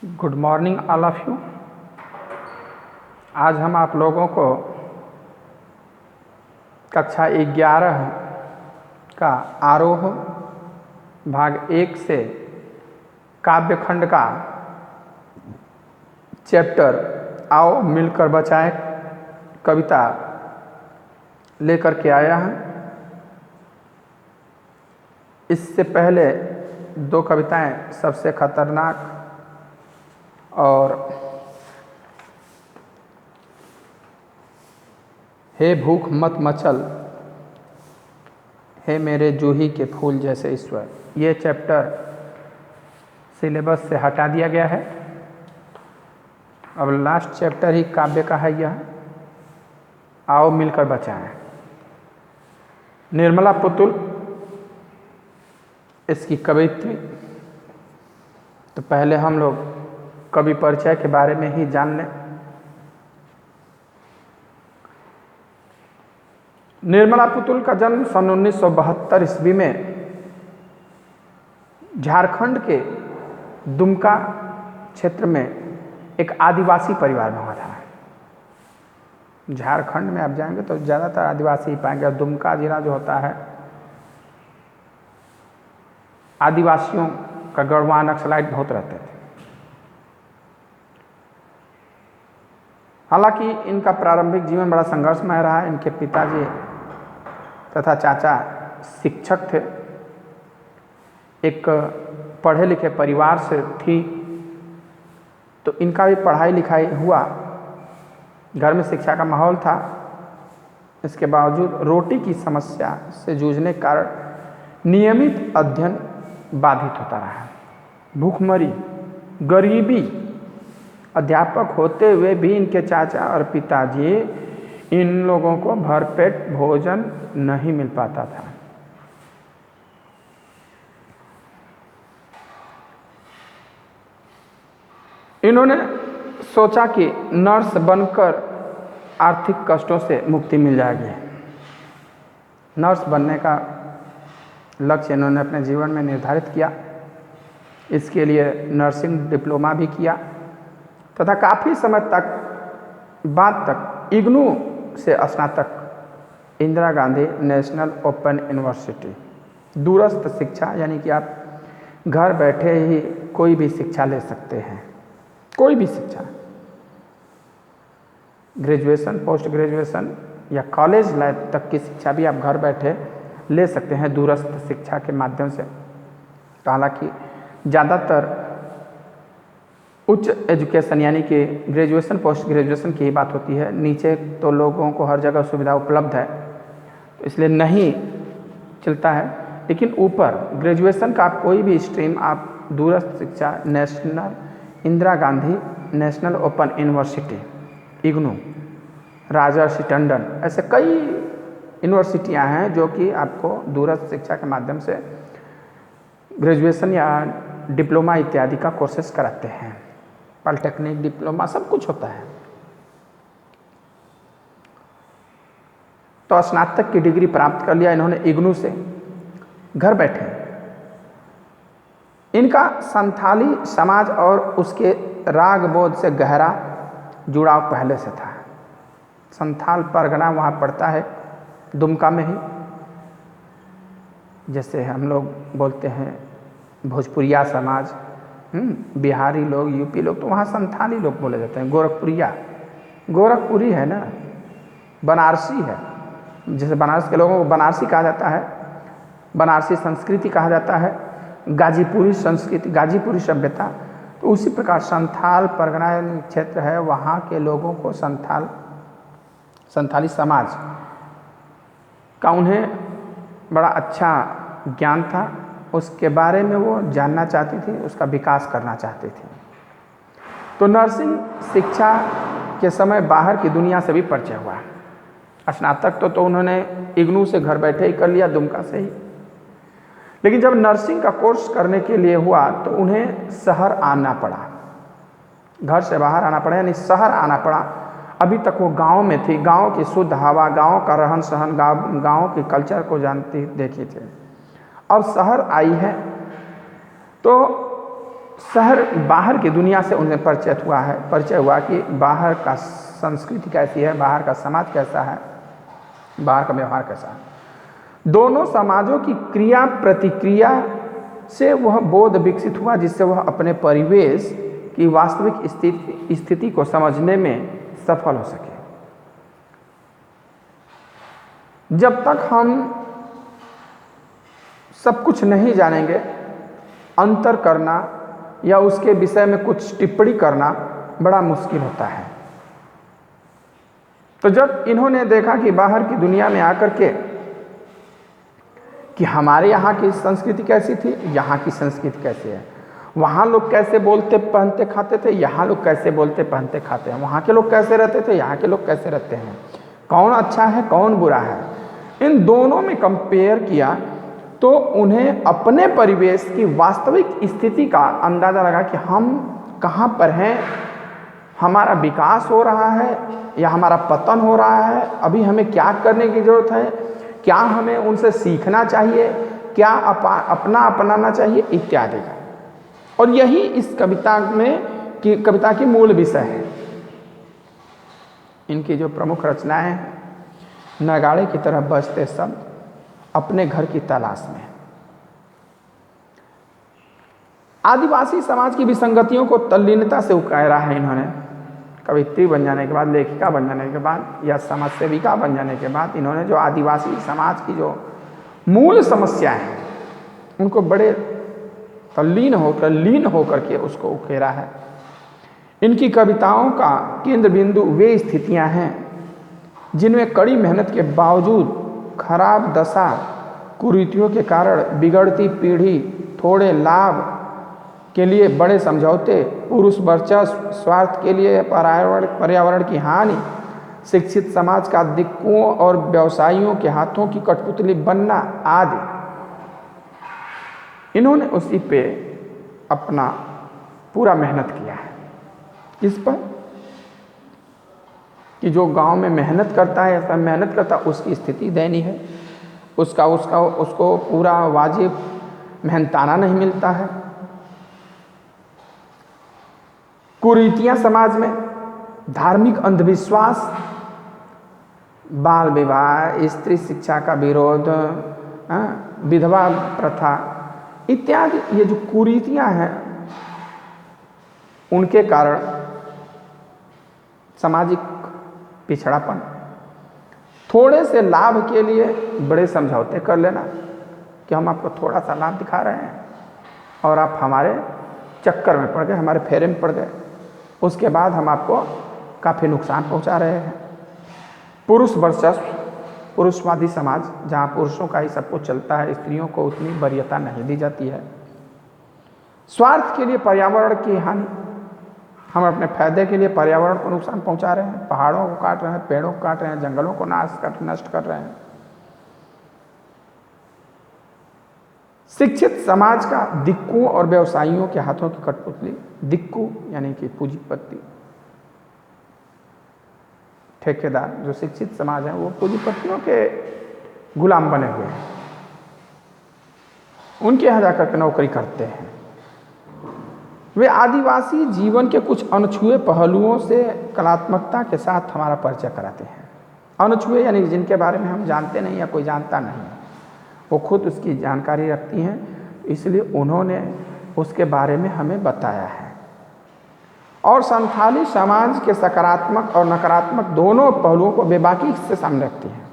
Good morning all of you. आज हम आप लोगों को कक्षा 11 का आरोह भाग 1 से काव्य खंड का चैप्टर आओ मिलकर बचाएं कविता लेकर के आया है। इससे पहले 2 कविताएं सबसे खतरनाक और हे भूख मत मचल, हे मेरे जूही के फूल जैसे ईश्वर, ये चैप्टर सिलेबस से हटा दिया गया है। अब लास्ट चैप्टर ही काव्य का है यह, आओ मिलकर बचाएं। निर्मला पुतुल इसकी कवित्री। तो पहले हम लोग कवि परिचय के बारे में ही जान लें। निर्मला पुतुल का जन्म सन 1972 ईस्वी में झारखंड के दुमका क्षेत्र में एक आदिवासी परिवार में हुआ था। झारखंड में आप जाएंगे तो ज़्यादातर आदिवासी ही पाएंगे, और दुमका जिला जो होता है आदिवासियों का गढ़वा, नक्सलाइट बहुत रहते थे। हालांकि इनका प्रारंभिक जीवन बड़ा संघर्षमय रहा। इनके पिताजी तथा चाचा शिक्षक थे। एक पढ़े लिखे परिवार से थी, तो इनका भी पढ़ाई लिखाई हुआ, घर में शिक्षा का माहौल था। इसके बावजूद रोटी की समस्या से जूझने के कारण नियमित अध्ययन बाधित होता रहा। भूखमरी, गरीबी, अध्यापक होते हुए भी इनके चाचा और पिताजी इन लोगों को भरपेट भोजन नहीं मिल पाता था। इन्होंने सोचा कि नर्स बनकर आर्थिक कष्टों से मुक्ति मिल जाएगी। नर्स बनने का लक्ष्य इन्होंने अपने जीवन में निर्धारित किया। इसके लिए नर्सिंग डिप्लोमा भी किया तथा काफ़ी समय बाद तक इग्नू से स्नातक Indira Gandhi national open university, दूरस्थ शिक्षा, यानी कि आप घर बैठे ही कोई भी शिक्षा ले सकते हैं, कोई भी शिक्षा, ग्रेजुएशन, पोस्ट ग्रेजुएशन या कॉलेज लाइफ तक की शिक्षा भी आप घर बैठे ले सकते हैं दूरस्थ शिक्षा के माध्यम से। हालांकि ज़्यादातर उच्च एजुकेशन यानी कि ग्रेजुएशन, पोस्ट ग्रेजुएशन की ही बात होती है। नीचे तो लोगों को हर जगह सुविधा उपलब्ध है, तो इसलिए नहीं चलता है। लेकिन ऊपर ग्रेजुएशन का आप कोई भी स्ट्रीम, आप दूरस्थ शिक्षा, national Indira Gandhi national open university, IGNOU, Rajarshi Tandon, ऐसे कई यूनिवर्सिटियां हैं जो कि आपको दूरस्थ शिक्षा के माध्यम से ग्रेजुएशन या डिप्लोमा इत्यादि का कोर्सेस कराते हैं। पॉलिटेक्निक, डिप्लोमा, सब कुछ होता है। तो स्नातक की डिग्री प्राप्त कर लिया इन्होंने इग्नू से, घर बैठे। इनका संथाली समाज और उसके राग बोध से गहरा जुड़ाव पहले से था। संथाल परगना वहाँ पड़ता है दुमका में ही। जैसे हम लोग बोलते हैं भोजपुरिया समाज, बिहारी लोग, यूपी लोग, तो वहाँ संथाली लोग बोले जाते हैं। गोरखपुरिया, गोरखपुरी है ना, बनारसी है। जैसे बनारस के लोगों को बनारसी कहा जाता है, बनारसी संस्कृति कहा जाता है, गाजीपुरी संस्कृति, गाजीपुरी सभ्यता। तो उसी प्रकार संथाल परगना क्षेत्र है, वहाँ के लोगों को संथाली समाज का उन्हें बड़ा अच्छा ज्ञान था। उसके बारे में वो जानना चाहती थी, उसका विकास करना चाहती थी। तो नर्सिंग शिक्षा के समय बाहर की दुनिया से भी परिचय हुआ। स्नातक तो उन्होंने इग्नू से घर बैठे ही कर लिया, दुमका से ही। लेकिन जब नर्सिंग का कोर्स करने के लिए हुआ तो उन्हें शहर आना पड़ा, घर से बाहर आना पड़ा, यानी शहर आना पड़ा। अभी तक वो गांव में थी, गांव की शुद्ध हवा, गांव का रहन सहन, गांव के कल्चर को जानती देखी थी। अब शहर आई है तो शहर बाहर की दुनिया से उन्हें परिचय हुआ कि बाहर का संस्कृति कैसी है, बाहर का समाज कैसा है, बाहर का व्यवहार कैसा है। दोनों समाजों की क्रिया प्रतिक्रिया से वह बोध विकसित हुआ जिससे वह अपने परिवेश की वास्तविक स्थिति को समझने में सफल हो सके। जब तक हम सब कुछ नहीं जानेंगे, अंतर करना या उसके विषय में कुछ टिप्पणी करना बड़ा मुश्किल होता है। तो जब इन्होंने देखा कि बाहर की दुनिया में आकर के कि हमारे यहाँ की संस्कृति कैसी थी, यहाँ की संस्कृति कैसी है, वहाँ लोग कैसे बोलते पहनते खाते थे, यहाँ लोग कैसे बोलते पहनते खाते हैं, वहाँ के लोग कैसे रहते थे, यहाँ के लोग कैसे रहते हैं, कौन अच्छा है कौन बुरा है, इन दोनों में कंपेयर किया तो उन्हें अपने परिवेश की वास्तविक स्थिति का अंदाज़ा लगा कि हम कहाँ पर हैं, हमारा विकास हो रहा है या हमारा पतन हो रहा है, अभी हमें क्या करने की ज़रूरत है, क्या हमें उनसे सीखना चाहिए, क्या अपना अपनाना चाहिए इत्यादि का। और यही इस कविता की मूल विषय है। इनकी जो प्रमुख रचनाएं हैं, नगाड़े की तरह बजते शब्द, अपने घर की तलाश में। आदिवासी समाज की विसंगतियों को तल्लीनता से उकेरा है इन्होंने। कवित्री बन जाने के बाद, लेखिका बन जाने के बाद या समाज सेविका बन जाने के बाद इन्होंने जो आदिवासी समाज की जो मूल समस्याएं हैं उनको बड़े लीन होकर के उसको उकेरा है। इनकी कविताओं का केंद्र बिंदु वे स्थितियां हैं जिनमें कड़ी मेहनत के बावजूद खराब दशा कुरीतियों के कारण बिगड़ती पीढ़ी, थोड़े लाभ के लिए बड़े समझौते, पुरुष वर्चस्व, स्वार्थ के लिए पर्यावरण की हानि, शिक्षित समाज का दिक्कुओं और व्यवसायियों के हाथों की कठपुतली बनना आदि। इन्होंने उसी पे अपना पूरा मेहनत किया है। इस पर कि जो गांव में मेहनत करता है, ऐसा मेहनत करता उसकी स्थिति दयनीय है, उसको पूरा वाजिब मेहनताना नहीं मिलता है। कुरीतियां समाज में, धार्मिक अंधविश्वास, बाल विवाह, स्त्री शिक्षा का विरोध, विधवा प्रथा इत्यादि, ये जो कुरीतियां हैं उनके कारण सामाजिक पिछड़ापन, थोड़े से लाभ के लिए बड़े समझौते कर लेना कि हम आपको थोड़ा सा लाभ दिखा रहे हैं और आप हमारे चक्कर में पड़ गए, हमारे फेरे में पड़ गए, उसके बाद हम आपको काफ़ी नुकसान पहुंचा रहे हैं। पुरुष वर्चस्व, पुरुषवादी समाज जहां पुरुषों का ही सब कुछ चलता है, स्त्रियों को उतनी वरीयता नहीं दी जाती है। स्वार्थ के लिए पर्यावरण की हानि, हम अपने फायदे के लिए पर्यावरण को नुकसान पहुंचा रहे हैं, पहाड़ों को काट रहे हैं, पेड़ों को काट रहे हैं, जंगलों को नष्ट कर रहे हैं। शिक्षित समाज का दिक्कुओं और व्यवसायियों के हाथों की कठपुतली, दिक्कु यानी कि पूंजीपति, ठेकेदार, जो शिक्षित समाज है वो पूंजीपतियों के गुलाम बने हुए हैं, उनके यहाँ जाकर के नौकरी करते हैं। वे आदिवासी जीवन के कुछ अनछुए पहलुओं से कलात्मकता के साथ हमारा परिचय कराते हैं। अनछुए यानी जिनके बारे में हम जानते नहीं या कोई जानता नहीं, वो खुद उसकी जानकारी रखती हैं, इसलिए उन्होंने उसके बारे में हमें बताया है। और संथाली समाज के सकारात्मक और नकारात्मक दोनों पहलुओं को बेबाकी से सामने रखती हैं,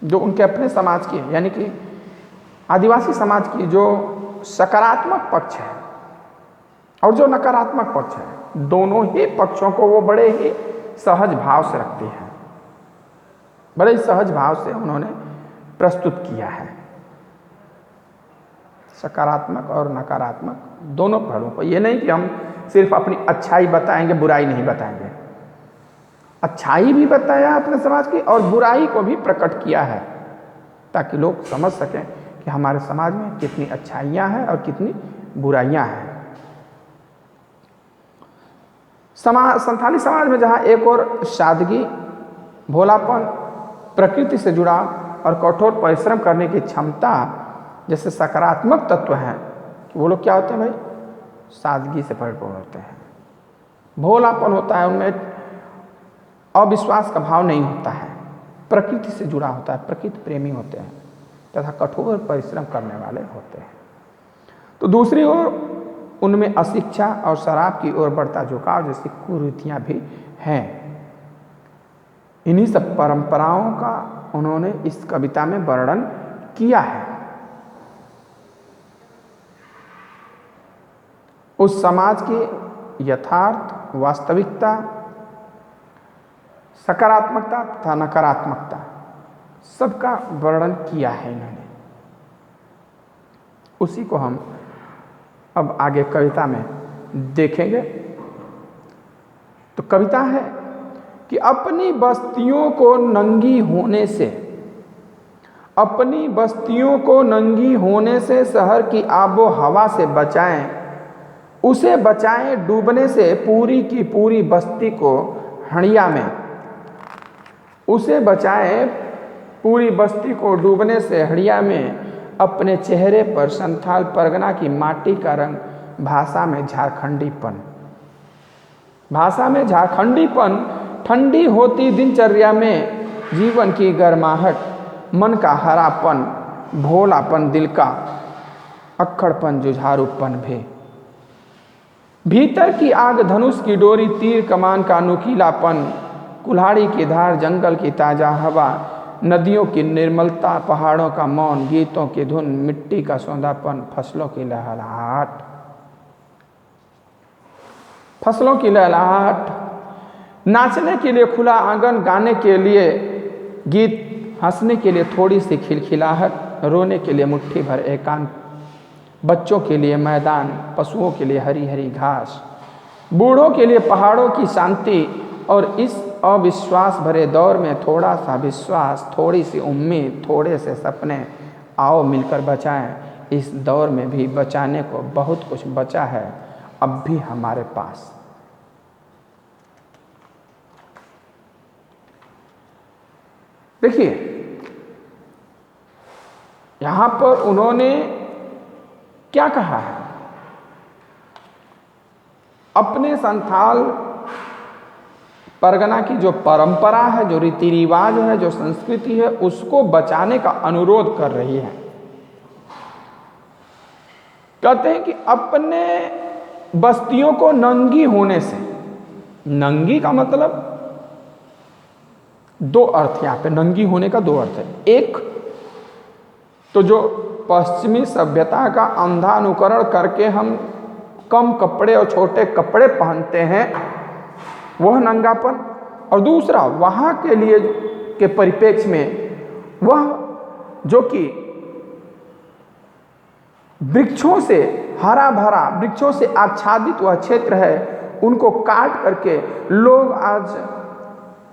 जो उनके अपने समाज की यानी कि आदिवासी समाज की जो सकारात्मक पक्ष है और जो नकारात्मक पक्ष है, दोनों ही पक्षों को वो बड़े ही सहज भाव से रखती है, बड़े ही सहज भाव से उन्होंने प्रस्तुत किया है। सकारात्मक और नकारात्मक दोनों पहलुओं को, ये नहीं कि हम सिर्फ अपनी अच्छाई बताएंगे, बुराई नहीं बताएंगे। अच्छाई भी बताया अपने समाज की और बुराई को भी प्रकट किया है, ताकि लोग समझ सकें कि हमारे समाज में कितनी अच्छाइयाँ हैं और कितनी बुराइयाँ हैं। संथाली समाज में जहाँ एक और सादगी, भोलापन, प्रकृति से जुड़ाव और कठोर परिश्रम करने की क्षमता जैसे सकारात्मक तत्व हैं, वो लोग क्या होते हैं भाई, सादगी से परिपूर्ण होते हैं, भोलापन होता है उनमें, अविश्वास का भाव नहीं होता है, प्रकृति से जुड़ा होता है, प्रकृति प्रेमी होते हैं तथा कठोर परिश्रम करने वाले होते हैं। तो दूसरी ओर उनमें अशिक्षा और शराब की ओर बढ़ता झुकाव जैसी कुरीतियां भी हैं। इन्हीं सब परंपराओं का उन्होंने इस कविता में वर्णन किया है। उस समाज की यथार्थ, वास्तविकता, सकारात्मकता तथा नकारात्मकता सबका वर्णन किया है इन्होंने। उसी को हम अब आगे कविता में देखेंगे। तो कविता है कि अपनी बस्तियों को नंगी होने से, अपनी बस्तियों को नंगी होने से शहर की आबो हवा से बचाएं, उसे बचाएं डूबने से पूरी की पूरी बस्ती को हड़िया में, उसे बचाएं पूरी बस्ती को डूबने से हड़िया में, अपने चेहरे पर संथाल परगना की माटी का रंग, भाषा में झारखंडीपन, भाषा में झारखंडीपन, ठंडी होती दिनचर्या में जीवन की गर्माहट, मन का हरापन, भोलापन दिल का, अक्खड़पन जुझारूपन भी, भीतर की आग धनुष की डोरी, तीर कमान का नुकीलापन, कुल्हाड़ी की धार, जंगल की ताजा हवा, नदियों की निर्मलता, पहाड़ों का मौन, गीतों की धुन, मिट्टी का सौंधापन, फसलों की लहलहाट, फसलों की लहलहाट, नाचने के लिए खुला आंगन, गाने के लिए गीत, हंसने के लिए थोड़ी सी खिलखिलाहट, रोने के लिए मुट्ठी भर एकांत, बच्चों के लिए मैदान, पशुओं के लिए हरी हरी घास, बूढ़ों के लिए पहाड़ों की शांति, और इस अविश्वास भरे दौर में थोड़ा सा विश्वास, थोड़ी सी उम्मीद, थोड़े से सपने, आओ मिलकर बचाएं। इस दौर में भी बचाने को बहुत कुछ बचा है अब भी हमारे पास। देखिए यहां पर उन्होंने क्या कहा है, अपने संथाल परगना की जो परंपरा है, जो रीति रिवाज है, जो संस्कृति है, उसको बचाने का अनुरोध कर रही है। कहते हैं कि अपने बस्तियों को नंगी होने से, नंगी का मतलब दो अर्थ, यहां पे नंगी होने का दो अर्थ है। एक तो जो पश्चिमी सभ्यता का अंधा अनुकरण करके हम कम कपड़े और छोटे कपड़े पहनते हैं, वह नंगापन, और दूसरा वहाँ के लिए के परिप्रेक्ष्य में वह जो कि वृक्षों से हरा भरा, वृक्षों से आच्छादित वह क्षेत्र है, उनको काट करके लोग आज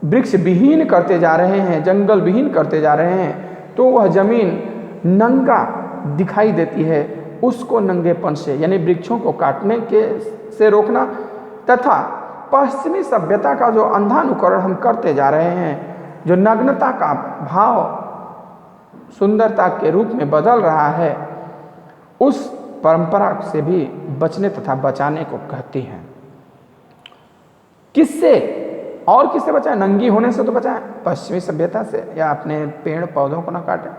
वृक्ष विहीन करते जा रहे हैं, जंगल विहीन करते जा रहे हैं, तो वह जमीन नंगा दिखाई देती है। उसको नंगेपन से, यानी वृक्षों को काटने के से रोकना, तथा पश्चिमी सभ्यता का जो अंधानुकरण हम करते जा रहे हैं, जो नग्नता का भाव सुंदरता के रूप में बदल रहा है, उस परंपरा से भी बचने तथा बचाने को कहती हैं। किससे और किससे बचाएं? नंगी होने से तो बचाएं, पश्चिमी सभ्यता से, या अपने पेड़ पौधों को न काटें,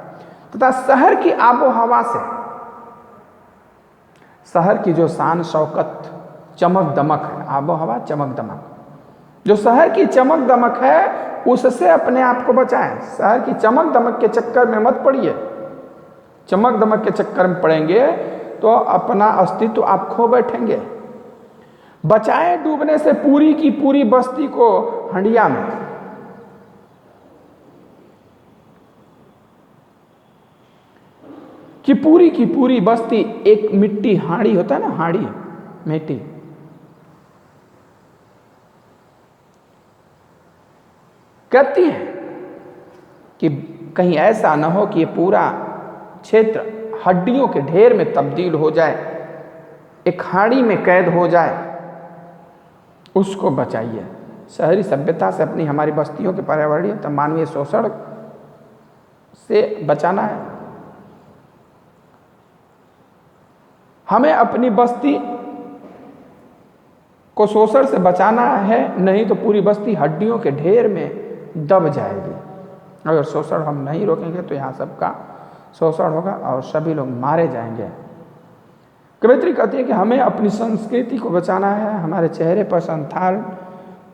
तथा शहर की आबो हवा से, शहर की जो शान शौकत चमक दमक है, आबो हवा चमक दमक, जो शहर की चमक दमक है उससे अपने आप को बचाएं। शहर की चमक दमक के चक्कर में मत पड़िए। चमक दमक के चक्कर में पड़ेंगे तो अपना अस्तित्व आप खो बैठेंगे। बचाएं डूबने से पूरी की पूरी बस्ती को हंडिया में। कि पूरी की पूरी बस्ती एक मिट्टी हाड़ी होता है ना, हाड़ी मिट्टी, कहती है कि कहीं ऐसा न हो कि ये पूरा क्षेत्र हड्डियों के ढेर में तब्दील हो जाए, एक हाड़ी में कैद हो जाए, उसको बचाइए। शहरी सभ्यता से अपनी हमारी बस्तियों के पर्यावरणीय तथा मानवीय शोषण से बचाना है। हमें अपनी बस्ती को शोषण से बचाना है, नहीं तो पूरी बस्ती हड्डियों के ढेर में दब जाएगी। अगर शोषण हम नहीं रोकेंगे तो यहाँ सबका शोषण होगा और सभी लोग मारे जाएंगे। कवयित्री कहती है कि हमें अपनी संस्कृति को बचाना है। हमारे चेहरे पर संथाल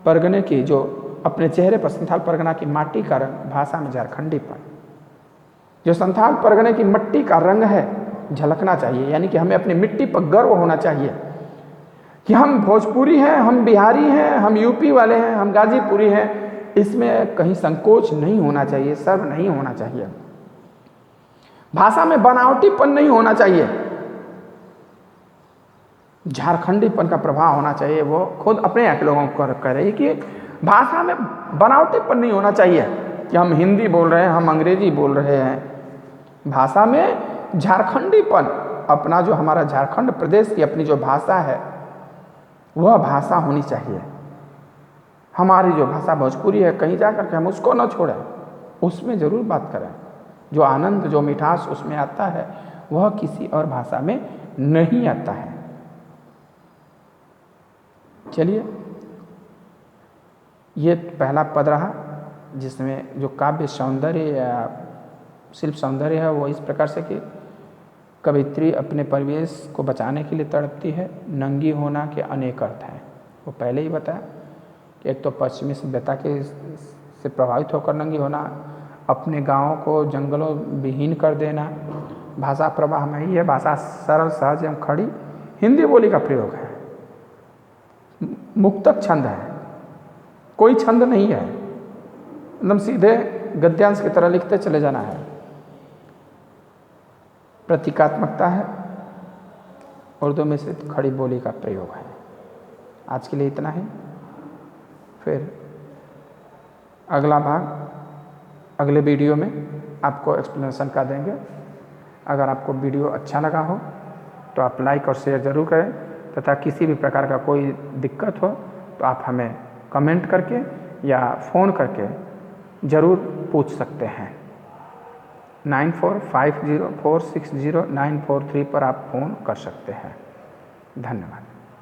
परगने की जो अपने चेहरे पर संथाल परगना की माटी का रंग, भाषा में झारखंडीपन, जो संथाल परगने की मिट्टी का रंग है झलकना चाहिए। यानी कि हमें अपनी मिट्टी पर गर्व होना चाहिए कि हम भोजपुरी हैं, हम बिहारी हैं, हम यूपी वाले हैं, हम गाजीपुरी हैं। इसमें कहीं संकोच नहीं होना चाहिए, शर्म नहीं होना चाहिए। भाषा में बनावटीपन नहीं होना चाहिए, झारखंडीपन का प्रभाव होना चाहिए। वो खुद अपने यहाँ के लोगों को कह रही कि भाषा में बनावटीपन नहीं होना चाहिए कि हम हिंदी बोल रहे हैं, हम अंग्रेजी बोल रहे हैं। भाषा में झारखंडीपन, अपना जो हमारा झारखंड प्रदेश की अपनी जो भाषा है वह भाषा होनी चाहिए। हमारी जो भाषा भोजपुरी है, कहीं जा कर के हम उसको न छोड़ें, उसमें ज़रूर बात करें। जो आनंद, जो मिठास उसमें आता है वह किसी और भाषा में नहीं आता है। चलिए, ये पहला पद रहा जिसमें जो काव्य सौंदर्य या शिल्प सौंदर्य है वो इस प्रकार से कि कवयित्री अपने परिवेश को बचाने के लिए तड़पती है। नंगी होना के अनेक अर्थ हैं, वो पहले ही बताया कि एक तो पश्चिमी सभ्यता के से प्रभावित होकर नंगी होना, अपने गाँव को जंगलों विहीन कर देना। भाषा प्रवाह में ही है, भाषा सरल सहज एवं खड़ी हिंदी बोली का प्रयोग है। मुक्तक छंद है, कोई छंद नहीं है, एकदम सीधे गद्यांश की तरह लिखते चले जाना है। प्रतीकात्मकता है, उर्दू में सिर्फ खड़ी बोली का प्रयोग है। आज के लिए इतना ही, फिर अगला भाग अगले वीडियो में आपको एक्सप्लेनेशन का देंगे। अगर आपको वीडियो अच्छा लगा हो तो आप लाइक और शेयर ज़रूर करें, तथा किसी भी प्रकार का कोई दिक्कत हो तो आप हमें कमेंट करके या फ़ोन करके ज़रूर पूछ सकते हैं। 9450460943 पर आप फ़ोन कर सकते हैं। धन्यवाद।